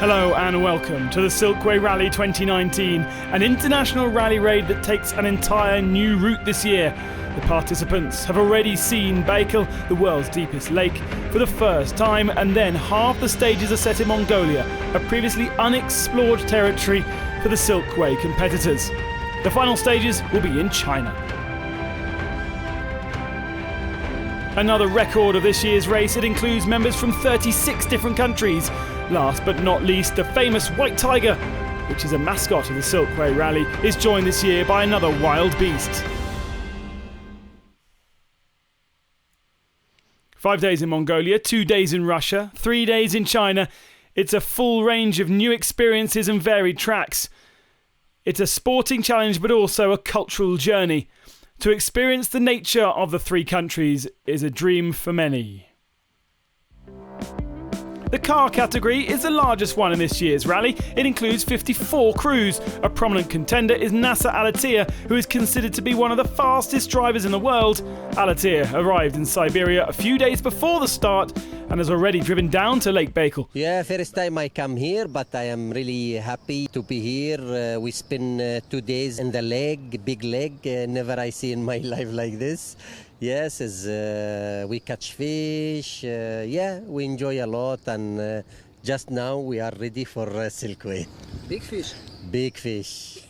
Hello and welcome to the Silkway Rally 2019, an international rally raid that takes an entire new route this year. The participants have already seen Baikal, the world's deepest lake, for the first time, and then half the stages are set in Mongolia, a previously unexplored territory for the Silkway competitors. The final stages will be in China. Another record of this year's race, it includes members from 36 different countries. Last but not least, the famous White Tiger, which is a mascot of the Silkway Rally, is joined this year by another wild beast. 5 days in Mongolia, 2 days in Russia, 3 days in China. It's a full range of new experiences and varied tracks. It's a sporting challenge but also a cultural journey. To experience the nature of the three countries is a dream for many. The car category is the largest one in this year's rally. It includes 54 crews. A prominent contender is Nasser Al-Attiyah, who is considered to be one of the fastest drivers in the world. Al-Attiyah arrived in Siberia a few days before the start and has already driven down to Lake Baikal. Yeah, first time I come here, but I am really happy to be here. We spent 2 days in the lake, big lake. Never I see in my life like this. Yes, we catch fish. Yeah, we enjoy a lot, and just now we are ready for Silkway. Big fish. Big fish.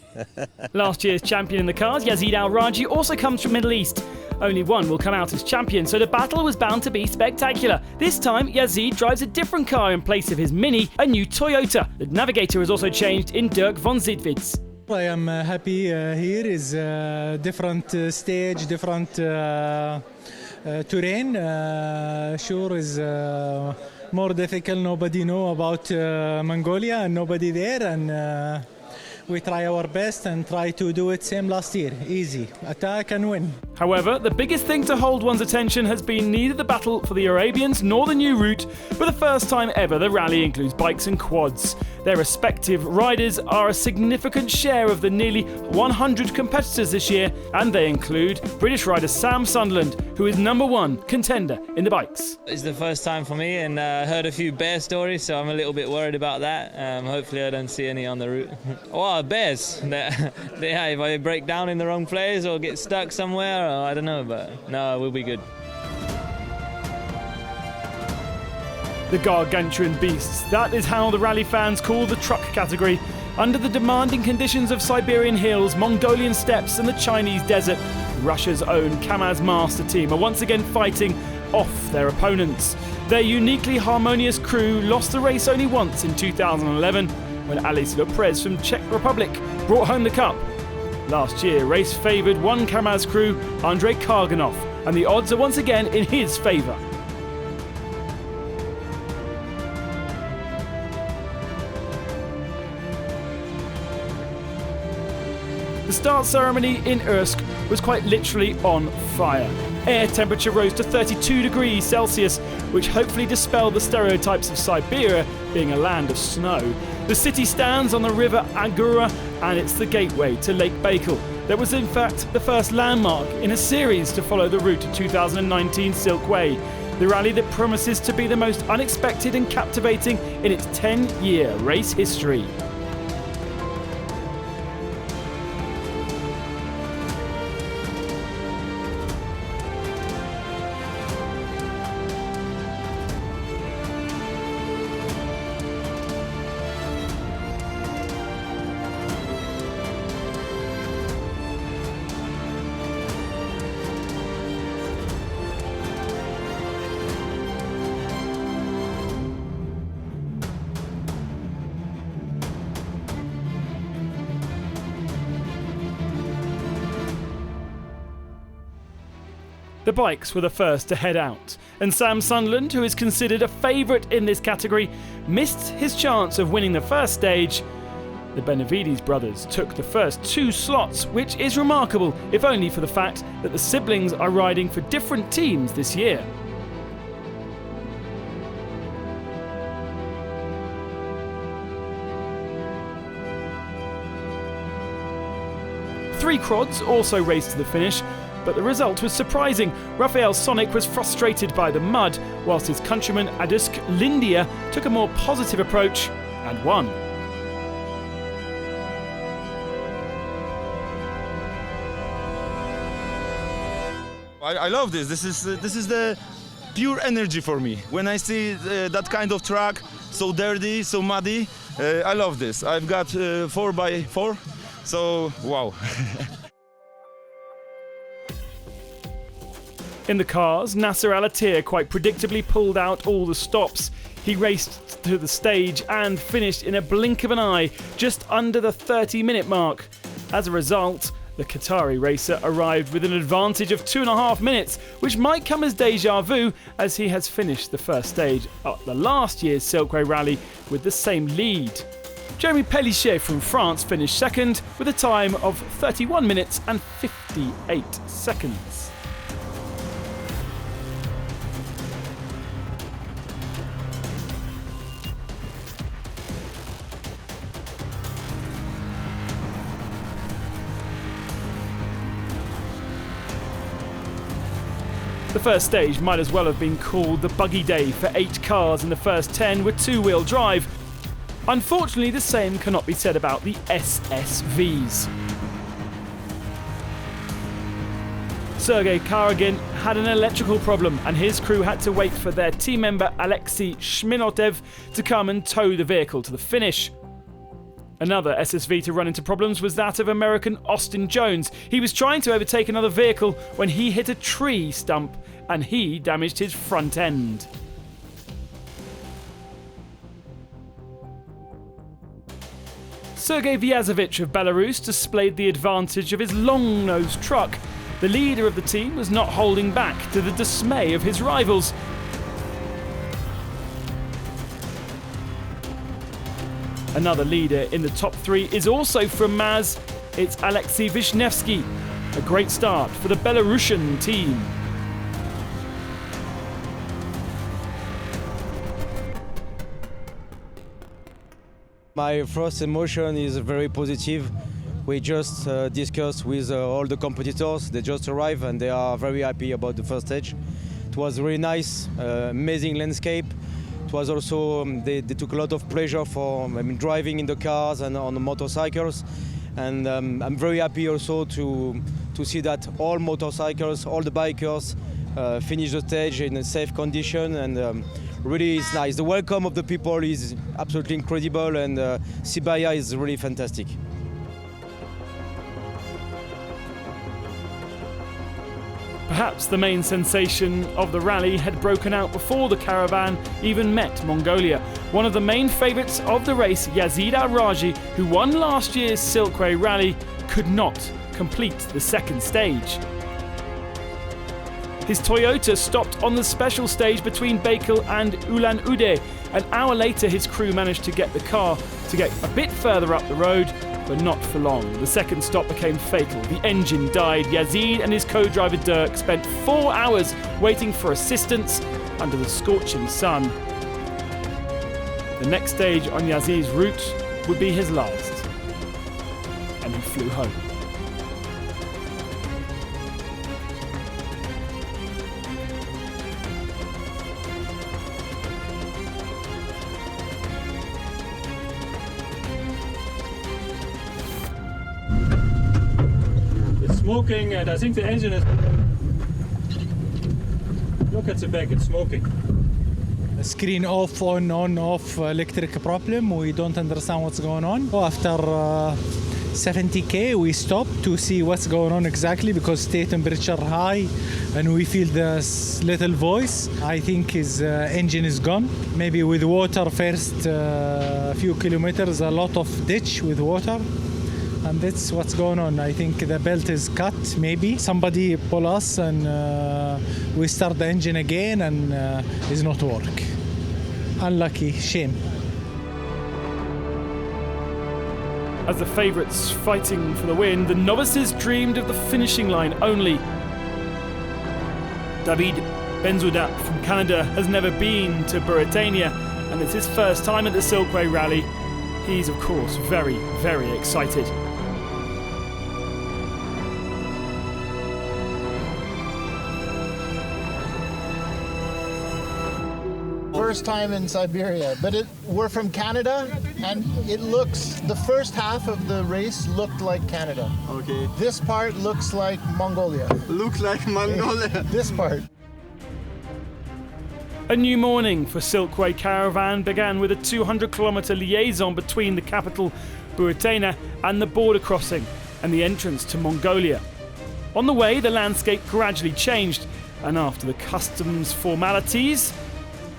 Last year's champion in the cars, Yazeed ALRAJHI, also comes from Middle East. Only one will come out as champion, so the battle was bound to be spectacular. This time, Yazeed drives a different car in place of his Mini, a new Toyota. The navigator has also changed in Dirk von Zidwitz. I am happy here is different stage, different terrain. Sure is more difficult. Nobody know about Mongolia and nobody there, and we try our best and try to do it same last year. Easy, attack and win. However, the biggest thing to hold one's attention has been neither the battle for the Arabians nor the new route. For the first time ever, the rally includes bikes and quads. Their respective riders are a significant share of the nearly 100 competitors this year, and they include British rider Sam Sunderland, who is #1 contender in the bikes. It's the first time for me, and I heard a few bear stories, so I'm a little bit worried about that. Hopefully I don't see any on the route. Oh, bears. If I break down in the wrong place or get stuck somewhere, I don't know, but no, we'll be good. The gargantuan beasts, that is how the rally fans call the truck category. Under the demanding conditions of Siberian hills, Mongolian steppes and the Chinese desert, Russia's own Kamaz Master team are once again fighting off their opponents. Their uniquely harmonious crew lost the race only once in 2011 when Alex Lopez from Czech Republic brought home the cup. Last year, race favoured one Kamaz crew, Andrei Karganov, and the odds are once again in his favour. The start ceremony in Ursk was quite literally on fire. Air temperature rose to 32 degrees Celsius, which hopefully dispelled the stereotypes of Siberia being a land of snow. The city stands on the river Angura, and it's the gateway to Lake Baikal. That was in fact the first landmark in a series to follow the route to 2019 Silkway, the rally that promises to be the most unexpected and captivating in its 10-year race history. The bikes were the first to head out, and Sam Sunderland, who is considered a favourite in this category, missed his chance of winning the first stage. The BENAVIDES brothers took the first 2 slots, which is remarkable, if only for the fact that the siblings are riding for different teams this year. Three quads also raced to the finish, but the result was surprising. Rafal SONIK was frustrated by the mud, whilst his countryman Adusk Lindia took a more positive approach and won. I love this. This is the pure energy for me. When I see that kind of track, so dirty, so muddy, I love this. I've got 4x4, so wow. In the cars, Nasser Al-Attiyah quite predictably pulled out all the stops. He raced to the stage and finished in a blink of an eye, just under the 30-minute mark. As a result, the Qatari racer arrived with an advantage of 2.5 minutes, which might come as déjà vu as he has finished the first stage at the last year's Silkway Rally with the same lead. Jeremy Pellichet from France finished second with a time of 31 minutes and 58 seconds. The first stage might as well have been called the buggy day for 8 cars in the first 10 with two-wheel drive. Unfortunately, the same cannot be said about the SSVs. Sergei Karagin had an electrical problem and his crew had to wait for their team member Alexei Shminotev to come and tow the vehicle to the finish. Another SSV to run into problems was that of American Austin Jones. He was trying to overtake another vehicle when he hit a tree stump and he damaged his front end. Sergei Vyazovich of Belarus displayed the advantage of his long-nosed truck. The leader of the team was not holding back, to the dismay of his rivals. Another leader in the top 3 is also from Maz. It's Alexei Vishnevsky. A great start for the Belarusian team. My first emotion is very positive. We just discussed with all the competitors. They just arrived and they are very happy about the first stage. It was really nice, amazing landscape. It was also, they took a lot of pleasure for driving in the cars and on the motorcycles. And I'm very happy also to see that all motorcycles, all the bikers finish the stage in a safe condition, and really it's nice. The welcome of the people is absolutely incredible, and Sibaya is really fantastic. Perhaps the main sensation of the rally had broken out before the caravan even met Mongolia. One of the main favourites of the race, Yazeed ALRAJHI, who won last year's Silkway Rally, could not complete the second stage. His Toyota stopped on the special stage between Bakel and Ulan-Ude. An hour later, his crew managed to get the car to get a bit further up the road, but not for long. The second stop became fatal. The engine died. Yazeed and his co-driver Dirk spent 4 hours waiting for assistance under the scorching sun. The next stage on Yazeed's route would be his last, and he flew home. Smoking, and I think the engine is... Look at the back, it's smoking. Screen off, on, off, electric problem. We don't understand what's going on. After 70k, we stopped to see what's going on exactly, because state temperature high and we feel this little voice. I think his engine is gone. Maybe with water first few kilometers, a lot of ditch with water. And that's what's going on. I think the belt is cut, maybe. Somebody pull us and we start the engine again and it's not work. Unlucky, shame. As the favourites fighting for the win, the novices dreamed of the finishing line only. David Bensadoun from Canada has never been to Mauritania, and it's his first time at the Silkway Rally. He's, of course, very, very excited. First time in Siberia, but we're from Canada, and it looks, the first half of the race looked like Canada. Okay. This part looks like Mongolia. Looks like Mongolia. This part. A new morning for Silkway Caravan began with a 200-kilometre liaison between the capital, Buratana, and the border crossing and the entrance to Mongolia. On the way, the landscape gradually changed, and after the customs formalities,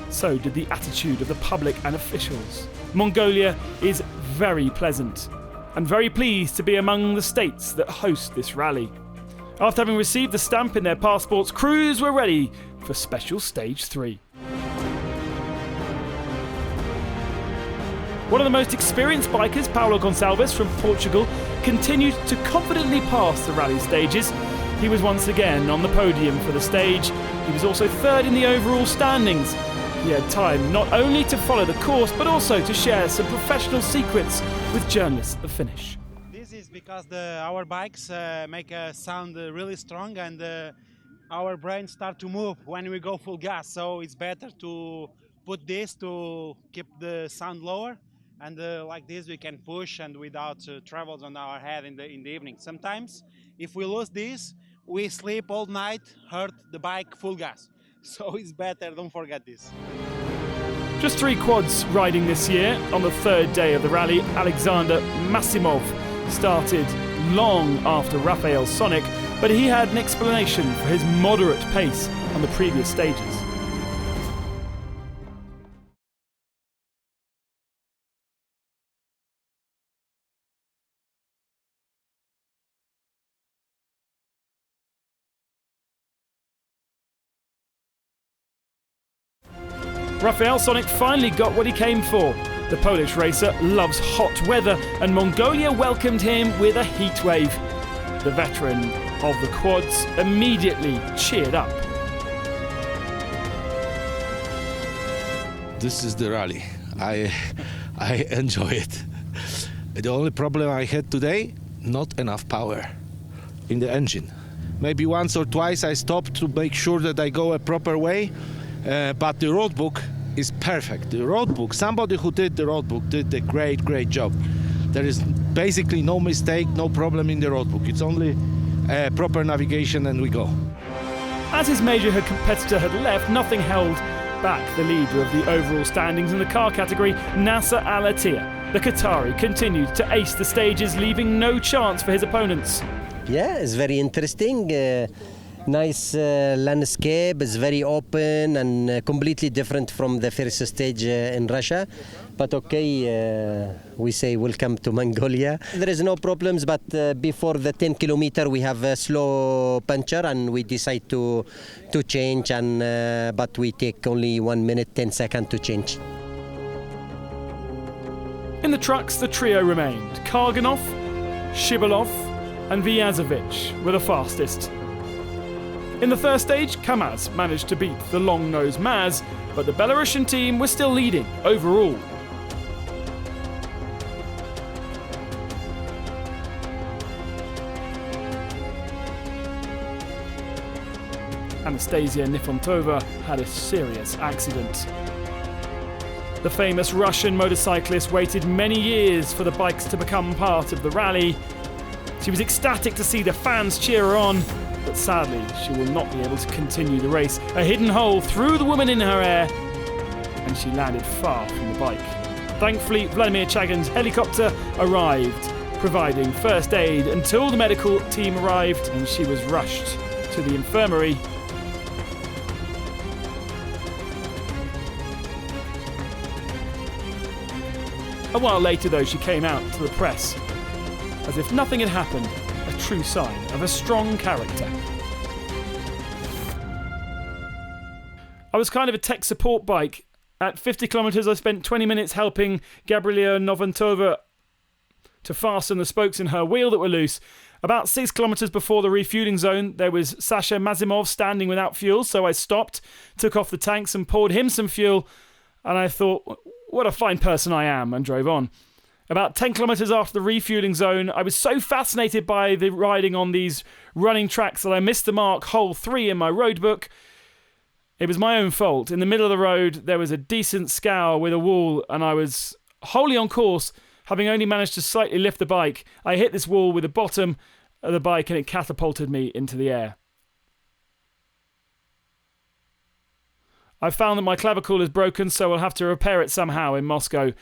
so did the attitude of the public and officials. Mongolia is very pleasant, and very pleased to be among the states that host this rally. After having received the stamp in their passports, crews were ready for Special Stage 3. One of the most experienced bikers, Paulo Goncalves from Portugal, continued to confidently pass the rally stages. He was once again on the podium for the stage. He was also third in the overall standings. He had time not only to follow the course, but also to share some professional secrets with journalists at the finish. This is because our bikes make a sound really strong, and our brains start to move when we go full gas. So it's better to put this to keep the sound lower. And like this we can push and without troubles on our head in the evening. Sometimes if we lose this, we sleep all night, hurt the bike full gas. So it's better, don't forget this. Just 3 quads riding this year. On the third day of the rally, Alexander Massimov started long after Rafal's SONIK, but he had an explanation for his moderate pace on the previous stages. Rafal SONIK finally got what he came for. The Polish racer loves hot weather, and Mongolia welcomed him with a heat wave. The veteran of the quads immediately cheered up. This is the rally. I enjoy it. The only problem I had today, not enough power in the engine. Maybe once or twice I stopped to make sure that I go a proper way. But the road book is perfect. The road book, somebody who did the road book did a great job. There is basically no mistake, no problem in the road book. It's only proper navigation and we go. As his major competitor had left, nothing held back the leader of the overall standings in the car category, Nasser Al-Attiyah. The Qatari continued to ace the stages, leaving no chance for his opponents. Yeah, it's very interesting. Nice landscape, it's very open and completely different from the first stage in Russia. But okay, we say welcome to Mongolia. There is no problems, but before the 10 kilometer we have a slow puncture and we decide to change, and but we take only 1 minute 10 seconds to change. In the trucks, the trio remained. Karganov, Shibalov and Yazeed were the fastest. In the first stage, Kamaz managed to beat the long-nosed Maz, but the Belarusian team was still leading overall. Anastasia Nifontova had a serious accident. The famous Russian motorcyclist waited many years for the bikes to become part of the rally. She was ecstatic to see the fans cheer her on, but sadly she will not be able to continue the race. A hidden hole threw the woman in her air and she landed far from the bike. Thankfully, Vladimir Chagin's helicopter arrived, providing first aid until the medical team arrived and she was rushed to the infirmary. A while later, though, she came out to the press as if nothing had happened, a true sign of a strong character. I was kind of a tech support bike. At 50 kilometres, I spent 20 minutes helping Gabriela Novantova to fasten the spokes in her wheel that were loose. About 6 kilometres before the refueling zone, there was Sasha Mazimov standing without fuel, so I stopped, took off the tanks and poured him some fuel, and I thought, what a fine person I am, and drove on. About 10 kilometres after the refueling zone, I was so fascinated by the riding on these running tracks that I missed the mark, hole 3 in my road book. It was my own fault. In the middle of the road, there was a decent scour with a wall, and I was Wholly on course, having only managed to slightly lift the bike, I hit this wall with the bottom of the bike and it catapulted me into the air. I found that my clavicle is broken, so I'll have to repair it somehow in Moscow.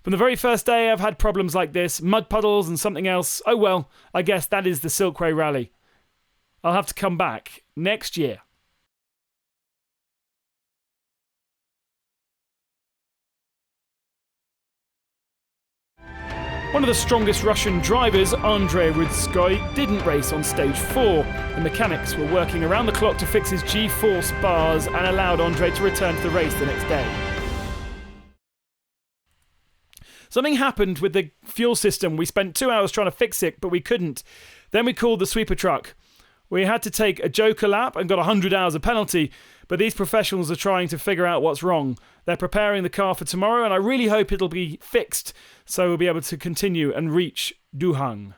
From the very first day I've had problems like this, mud puddles and something else. Oh well, I guess that is the Silkway Rally. I'll have to come back next year. One of the strongest Russian drivers, Andrei Rudskoy, didn't race on stage 4. The mechanics were working around the clock to fix his G-force bars and allowed Andrei to return to the race the next day. Something happened with the fuel system. We spent 2 hours trying to fix it, but we couldn't. Then we called the sweeper truck. We had to take a joker lap and got 100 hours of penalty, but these professionals are trying to figure out what's wrong. They're preparing the car for tomorrow, and I really hope it'll be fixed, so we'll be able to continue and reach Duhang.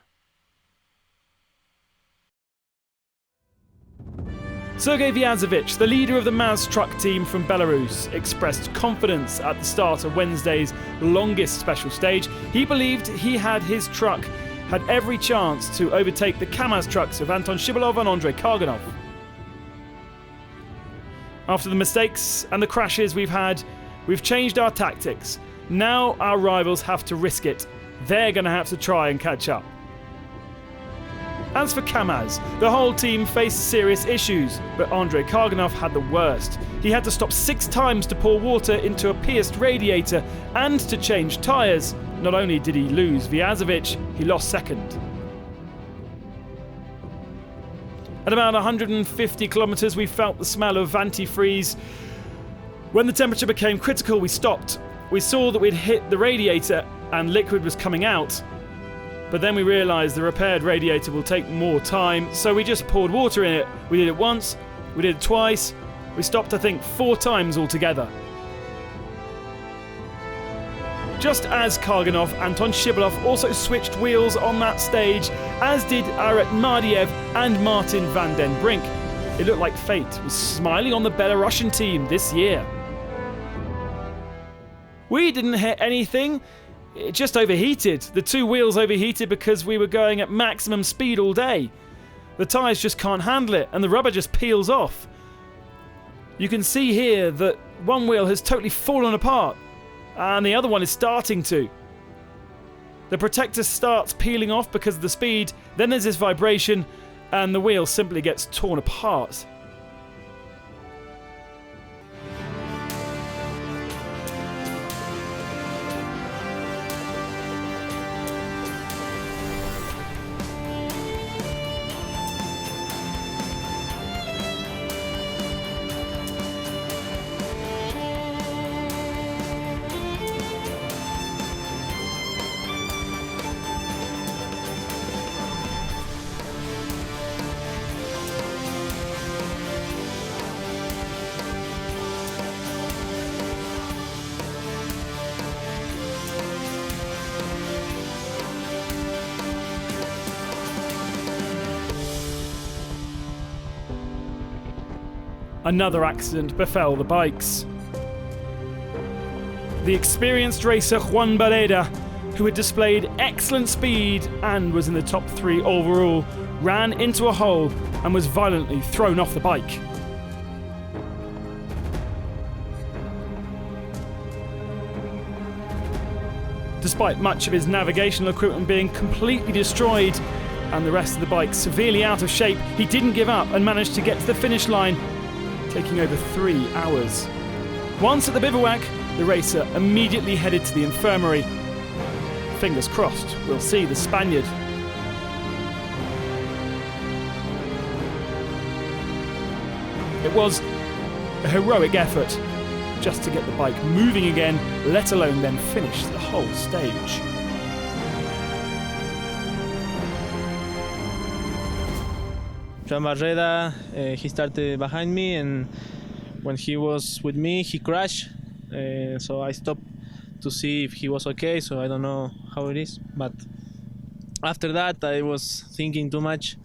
Sergei Yazeed, the leader of the MAZ truck team from Belarus, expressed confidence at the start of Wednesday's longest special stage. He believed his truck had every chance to overtake the KAMAZ trucks of Anton Shibalov and Andrei Karganov. After the mistakes and the crashes we've had, we've changed our tactics. Now our rivals have to risk it. They're going to have to try and catch up. As for KAMAZ, the whole team faced serious issues, but Andrei Karganov had the worst. He had to stop 6 times to pour water into a pierced radiator and to change tyres. Not only did he lose Yazeed, he lost second. At about 150 kilometres, we felt the smell of antifreeze. When the temperature became critical, we stopped. We saw that we'd hit the radiator and liquid was coming out. But then we realised the repaired radiator will take more time, so we just poured water in it. We did it once, we did it twice, we stopped I think 4 times altogether. Just as Karganov, Anton Shibalov also switched wheels on that stage, as did Arat Mardiev and Martin van den Brink. It looked like fate was smiling on the Belarusian team this year. We didn't hit anything, it just overheated. The 2 wheels overheated because we were going at maximum speed all day. The tyres just can't handle it and the rubber just peels off. You can see here that one wheel has totally fallen apart and the other one is starting to. The protector starts peeling off because of the speed, then there's this vibration and the wheel simply gets torn apart. Another accident befell the bikes. The experienced racer Juan Barreda, who had displayed excellent speed and was in the top 3 overall, ran into a hole and was violently thrown off the bike. Despite much of his navigational equipment being completely destroyed and the rest of the bike severely out of shape, he didn't give up and managed to get to the finish line, taking over 3 hours. Once at the bivouac, the racer immediately headed to the infirmary. Fingers crossed, we'll see the Spaniard. It was a heroic effort just to get the bike moving again, let alone then finish the whole stage. Juan Barreda, he started behind me, and when he was with me, he crashed. So I stopped to see if he was okay, so I don't know how it is. But after that, I was thinking too much,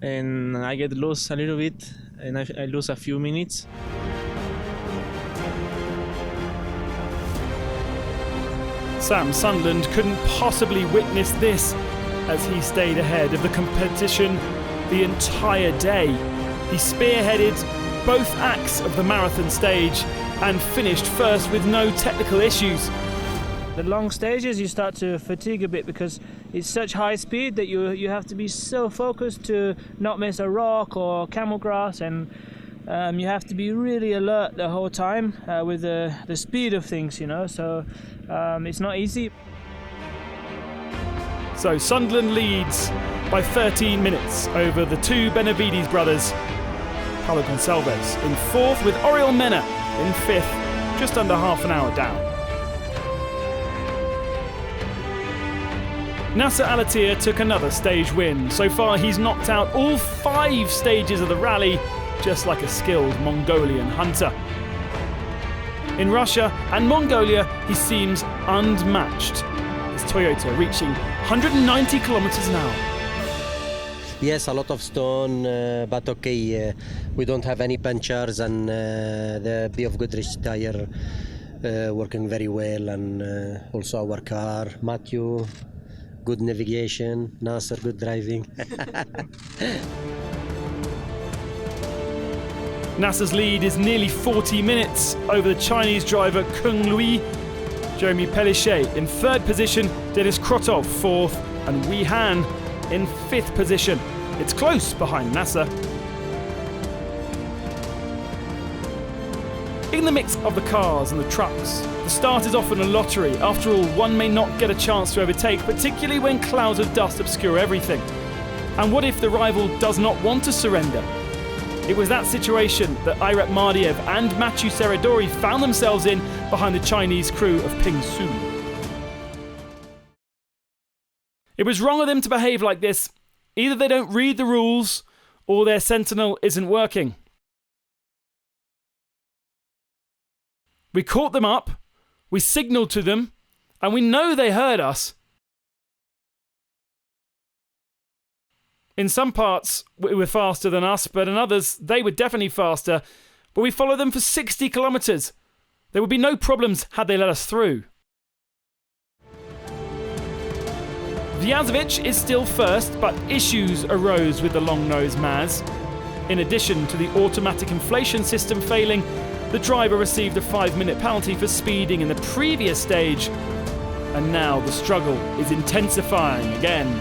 and I get lost a little bit, and I lose a few minutes. Sam Sunderland couldn't possibly witness this as he stayed ahead of the competition the entire day. He spearheaded both acts of the marathon stage and finished first with no technical issues. The long stages you start to fatigue a bit because it's such high speed that you have to be so focused to not miss a rock or camel grass, and you have to be really alert the whole time with the speed of things, you know, so it's not easy. So Sunderland leads by 13 minutes over the two Benavides brothers. Paulo Goncalves in fourth with Oriol Mena in fifth, just under half an hour down. Nasser Al-Attiyah took another stage win. So far he's knocked out all 5 stages of the rally, just like a skilled Mongolian hunter. In Russia and Mongolia he seems unmatched. His Toyota reaching 190 kilometers an hour. Yes, a lot of stone, but okay, we don't have any punctures, and the B of Goodrich tire working very well, and also our car, Matthew, good navigation, Nasser, good driving. Nasser's lead is nearly 40 minutes over the Chinese driver Kung Lui. Jeremy Pellichet in third position, Denis Krotov fourth, and Wei Han in fifth position. It's close behind Nasser. In the mix of the cars and the trucks, the start is often a lottery. After all, one may not get a chance to overtake, particularly when clouds of dust obscure everything. And what if the rival does not want to surrender? It was that situation that Airat Mardiev and Mathieu Serradori found themselves in behind the Chinese crew of Ping Su. It was wrong of them to behave like this. Either they don't read the rules or their sentinel isn't working. We caught them up, we signalled to them, and we know they heard us. In some parts, we were faster than us, but in others, they were definitely faster. But we followed them for 60 kilometres. There would be no problems had they let us through. Vyazovic is still first, but issues arose with the long-nosed Maz. In addition to the automatic inflation system failing, the driver received a 5-minute penalty for speeding in the previous stage. And now the struggle is intensifying again.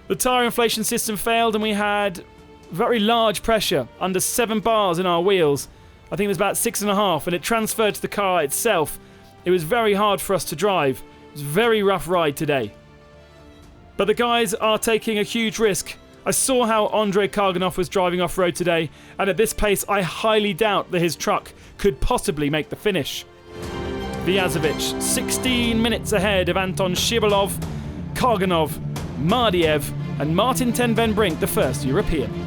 The tyre inflation system failed and we had very large pressure, under 7 bars in our wheels. I think it was about 6.5, and it transferred to the car itself. It was very hard for us to drive. It was a very rough ride today. But the guys are taking a huge risk. I saw how Andrei Karganov was driving off-road today, and at this pace I highly doubt that his truck could possibly make the finish. Vyazovic, 16 minutes ahead of Anton Shibalov, Karganov, Mardiev and Martin ten Ven Brink, the first European.